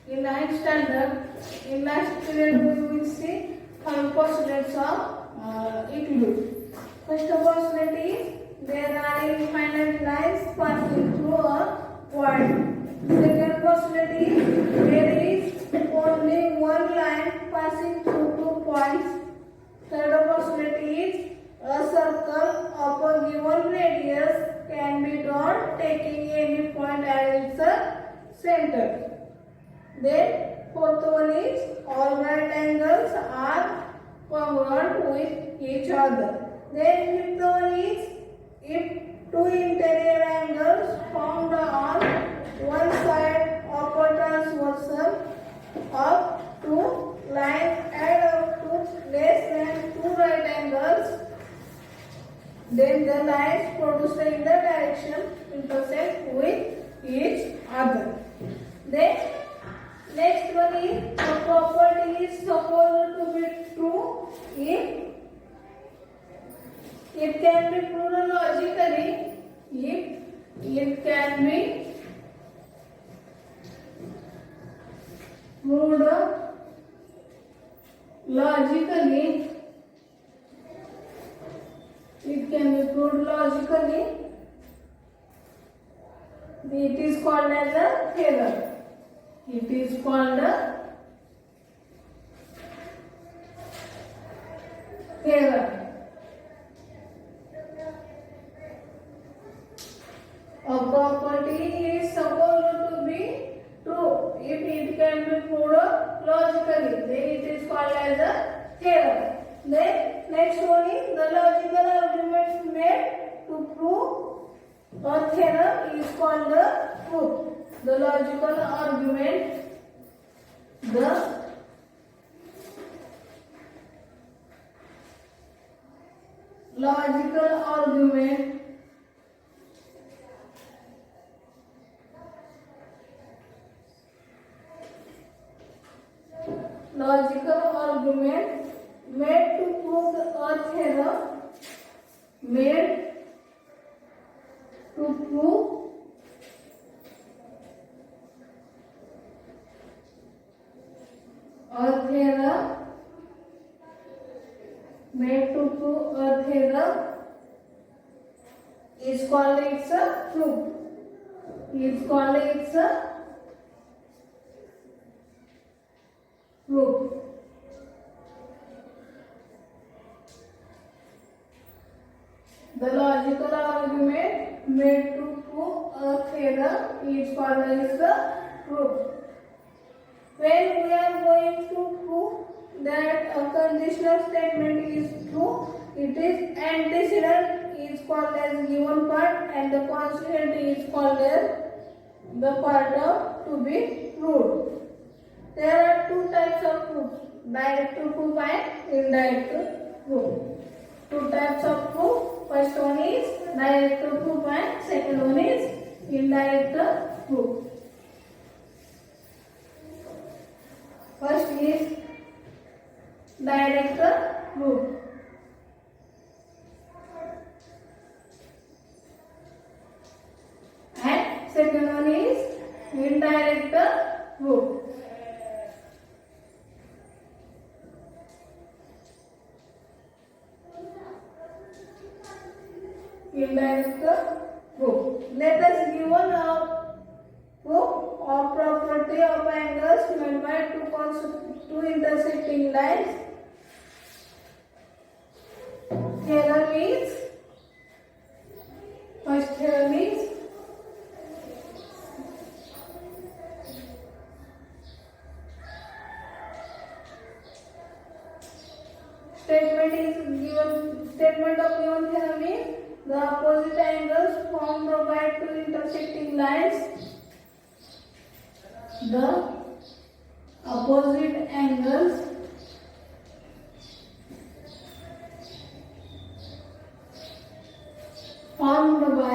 In ninth standard, in last period we will see 5 postulates of Euclid. First postulate is there are infinite lines passing through a point. Second postulate is there is only one line passing through 2 points. Third postulate is a circle of a given radius can be drawn taking any point as its center. Then fourth one is all right angles are congruent with each other. Then fifth one is if two interior angles formed on one side of a transversal of two lines add up to less than two right angles, then the lines produced in the direction intersect with each other. Then next one is the property is supposed to be true if it can be proved logically, if it can be proved logically, it can be proved logically, it is called as a theorem. It is called a theorem. A property is supposed to be true if it can be proved logically. Then it is called as a theorem. Then next one is the logical argument made to prove a theorem is called the proof. The logical argument, the logical argument made to prove a theorem, made to prove a theorem, made to prove a theorem is called its a proof. Is called its a proof. The logical argument made to prove a theorem is called as the proof. When we are going to prove that a conditional statement is true, it is antecedent is called as given part and the constituent is called as the part of to be proved. There are two types of proofs, direct proof and indirect proof. Two types of proof. First one is direct proof and second one is indirect proof. First is direct proof. And second one is indirect proof. Indirect proof. Let us give a proof of property of angles made by two intersecting lines. Theorem is, first theorem is statement of given theorem is the opposite angles formed by two intersecting lines. The opposite angles formed by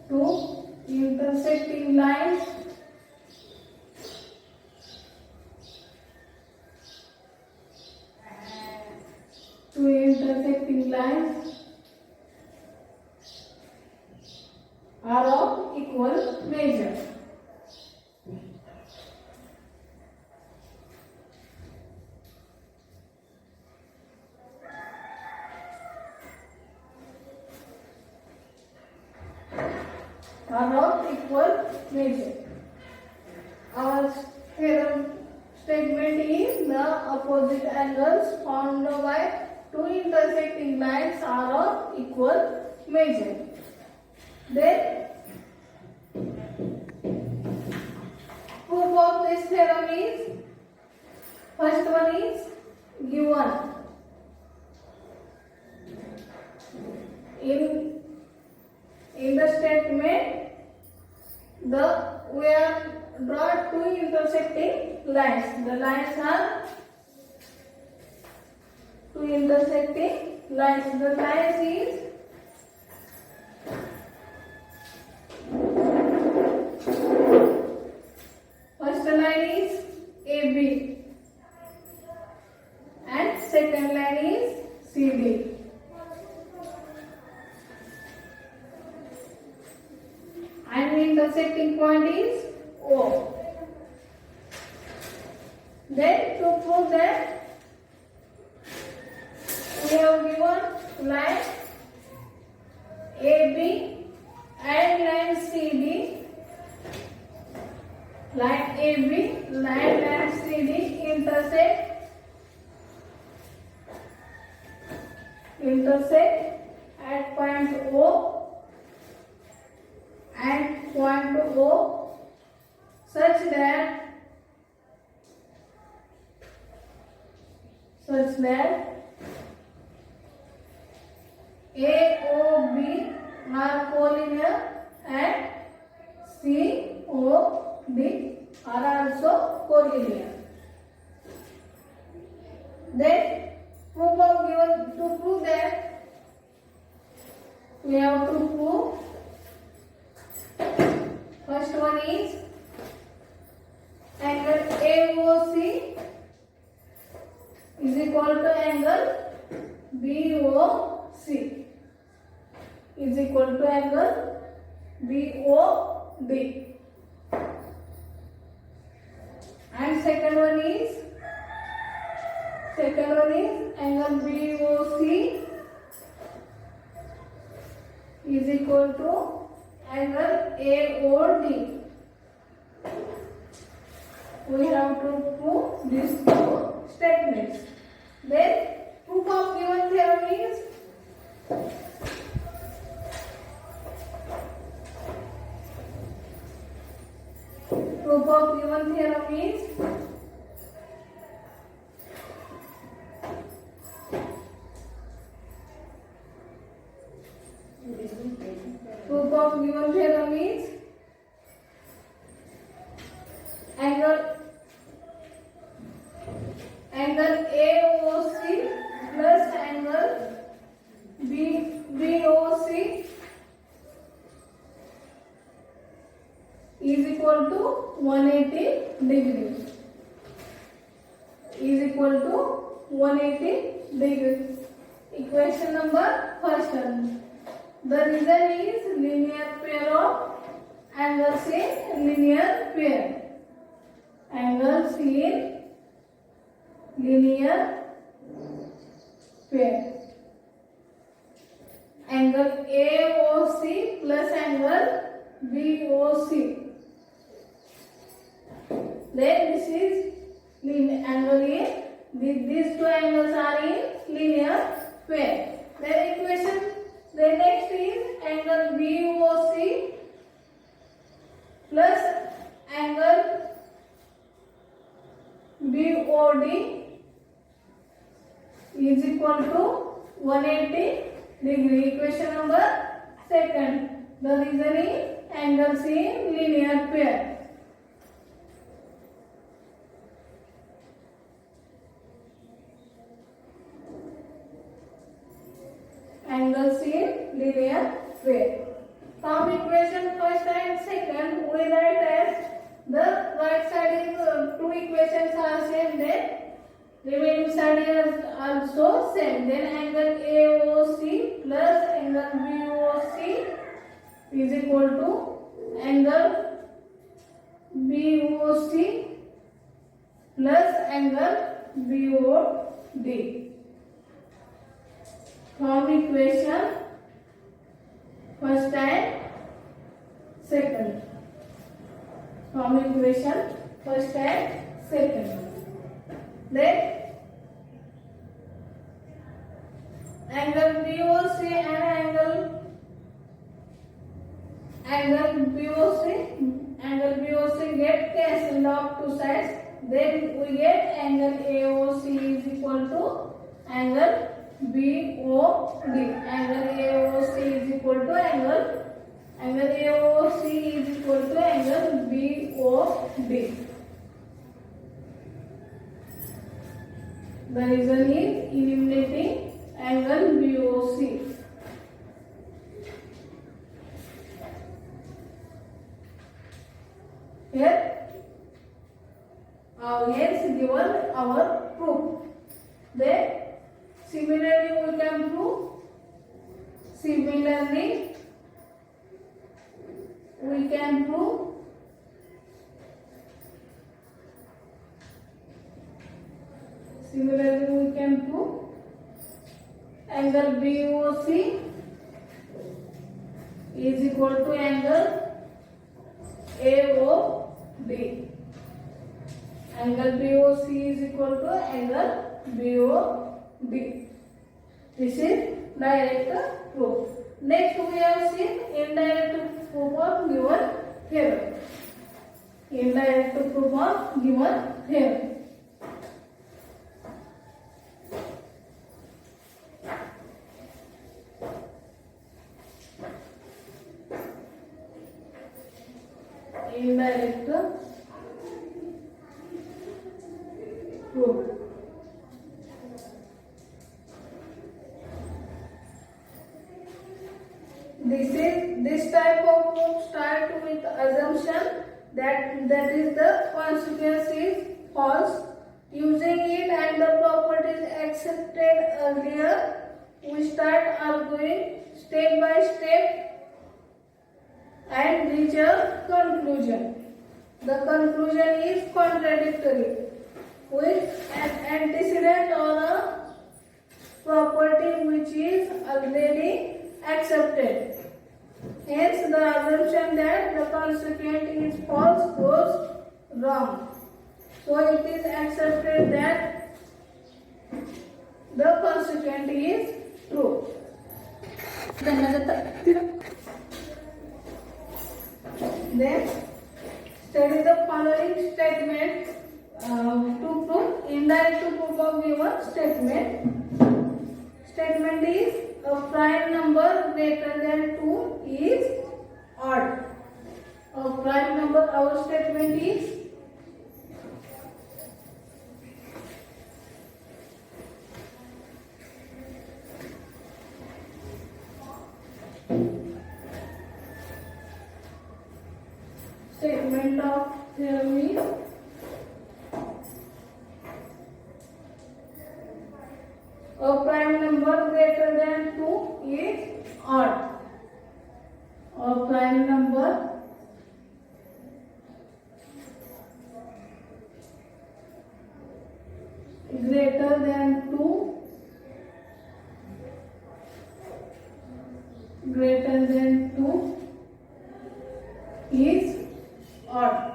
two intersecting lines lines are of equal measure. Are of equal measure. Our theorem statement is the opposite angles found by two intersecting lines are of equal measure. Then proof of this theorem is, first one is given in the statement we are draw two intersecting lines. The lines are two intersecting lines. The lines is first line is AB and second line is CD. And the intersecting point is O. Then to prove that we have given line AB and line CD. Line AB, line and CD intersect at point O and point O such that AOB are collinear and COD are also collinear. Then to prove that we have to prove, first one is angle AOC is equal to angle BOC is equal to angle BOD. And second one is angle BOC is equal to angle AOD. We have to prove these two statements. Then proof of given theorem is, proof of given theorem is angle AOC plus angle BOC is equal to 180 degrees. Is equal to 180 degrees. Equation number first one. The reason is linear pair of angles in linear pair. Angles in linear pair. Angle AOC plus angle BOC. Then this is angle A. These two angles are in linear pair. Then equation. The next is angle BOC plus angle BOD is equal to 180 degree. Equation number second. The reason is angles in linear pair. Angles in linear pair. From equation first and second, we write as the right side is two equations are same. Then remaining side is also same. Then angle AOC plus angle BOC is equal to angle BOC plus angle BOD. From equation first and second. From equation first and second. Then angle BOC and angle BOC get cancelled off two sides. Then we get angle AOC is equal to angle BOD. Angle AOC is equal to angle AOC is equal to angle BOD. The reason is eliminating angle BOC. Here, hence given our proof. Then, similarly we can prove. Similarly, we can prove angle BOC is equal to angle AOD. Angle BOC is equal to angle BOD. This is direct proof. Next we have seen indirect proof of given theorem. Indirect proof of given theorem. Indirect proof. This type of proof start with assumption that is the consequence is false. Using it and the properties accepted earlier, we start arguing step by step and reach a conclusion. The conclusion is contradictory with an antecedent or a property which is already accepted. Hence, the assumption that the consequent is false goes wrong. So, it is accepted that the consequent is true. Then, study the following statement to prove indirect proof of given statement. Statement is a prime number greater than 2 is odd. A prime number, our statement is statement of theorem is a prime number greater than 2 is odd. A prime number greater than 2 is odd.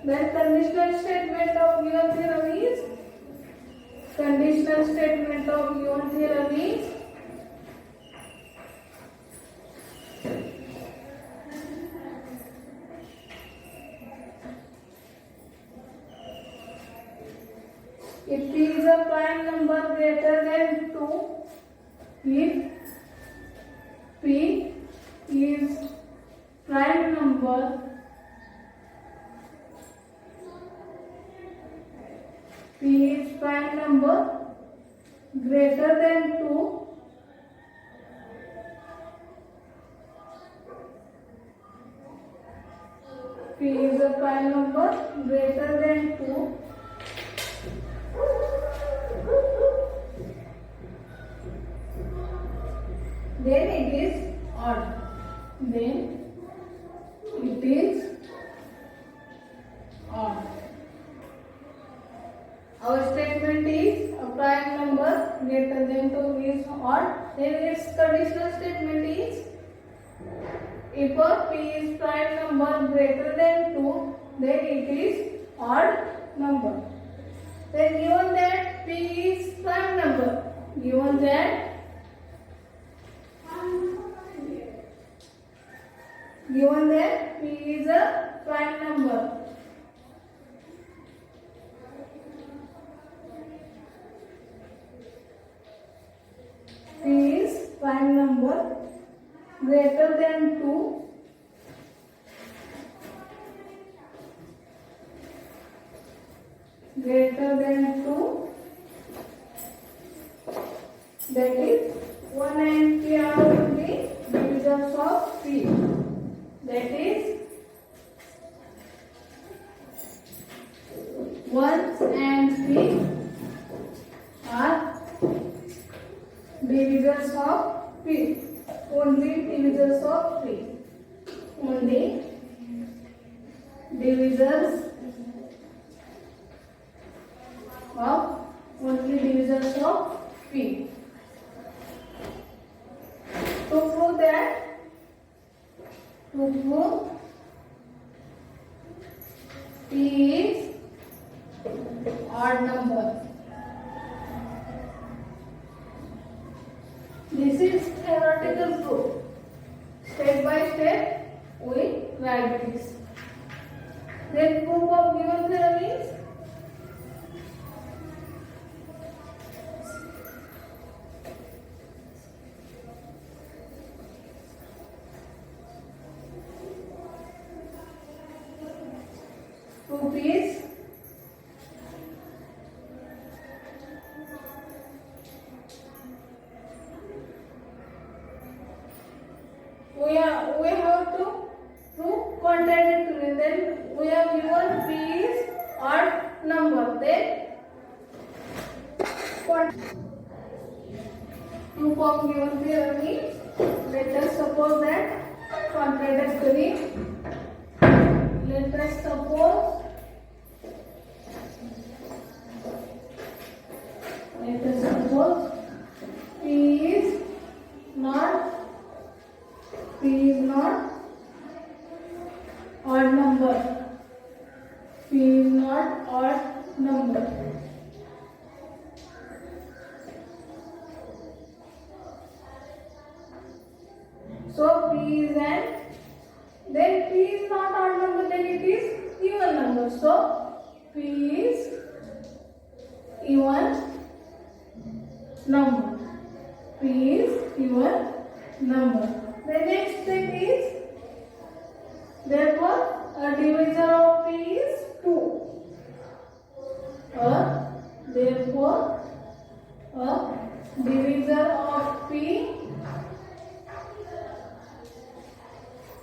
Then conditional statement of given theorem is if P is a prime number greater than 2, if P is prime number greater than 2, P is a prime number greater than 2, then it is odd. Then it is odd. Our statement is a prime number greater than 2 is odd. Then its conditional statement is if a p is prime number greater than 2, then it is odd number. Then given that p is prime number, given that p is a prime number, p is prime number greater than 2, that is 1 and p are only divisors of p. That is 1 and p are divisors of p. Only divisors of p. Only divisors of p. To prove p is odd number. This is theoretical proof. Step by step we write this. Then proof of given theorem is we have to prove contradictory. Then we have given p is odd number. Then proof of given theorem is, let us suppose that contradictory. Let us suppose p is not odd number. P is not odd number. So p is then p is not odd number, then it is even number. So p is even number. P is even number. The next step is, therefore a divisor of p is 2. Therefore a divisor of p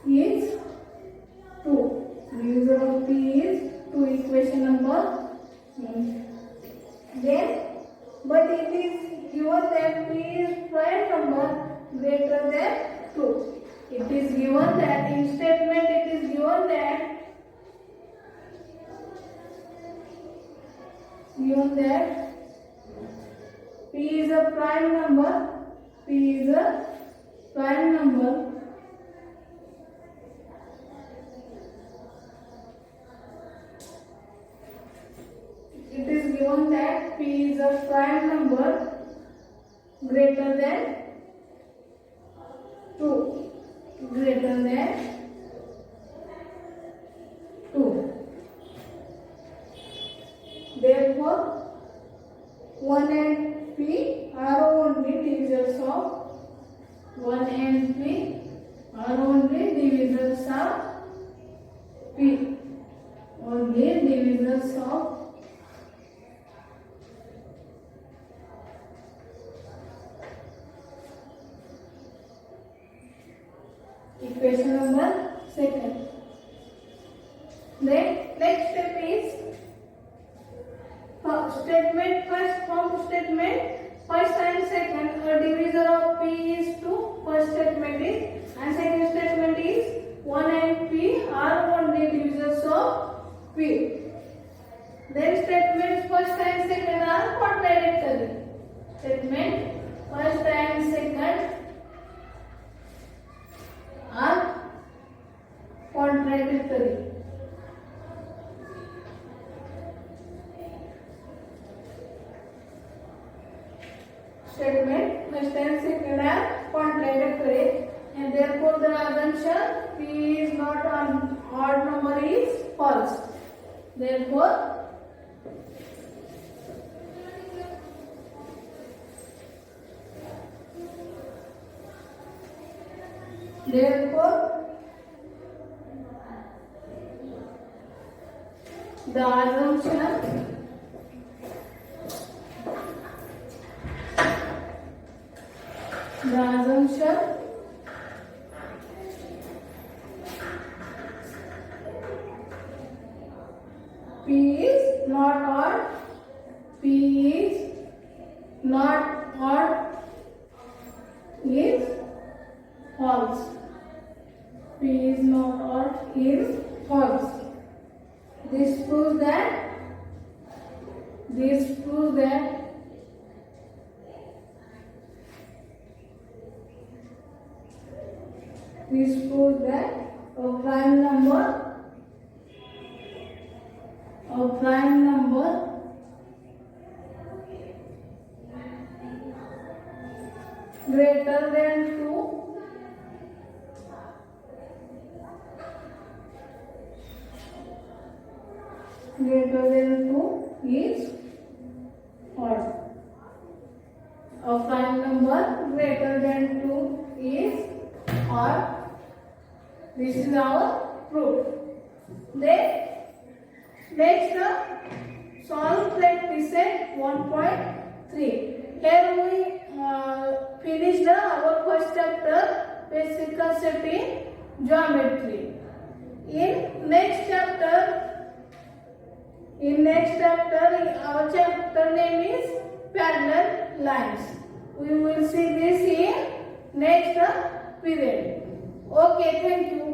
is 2. Divisor of p is 2. Equation number. Then, but it is given that p is prime number greater than 2. It is given that in statement it is given that p is a prime number. P is a prime number it is given that p is a prime number greater than 2. Greater than 2. Therefore 1 and p are only divisors of 1 and p are only divisors of p. Only divisors of equation number 2. Then next step is statement. First from statement first and second, a divisor of P is 2. First statement is, and second statement is 1 and P are only divisors of P. Then statements first and second are contradictory. Statement first and second are contradictory. Statement first and second are contradictory, and therefore the assumption P is not an odd number is false. Therefore the assumption P is not odd is false. P is not odd is false. This proves that a prime number greater than 2 is odd. A prime number greater than 2 is odd. This is our proof. Then next, solve practice set 1.3. Here we finished our first chapter, basic concept in geometry. In next chapter, our chapter name is parallel lines. We will see this in next period. Okay, thank you.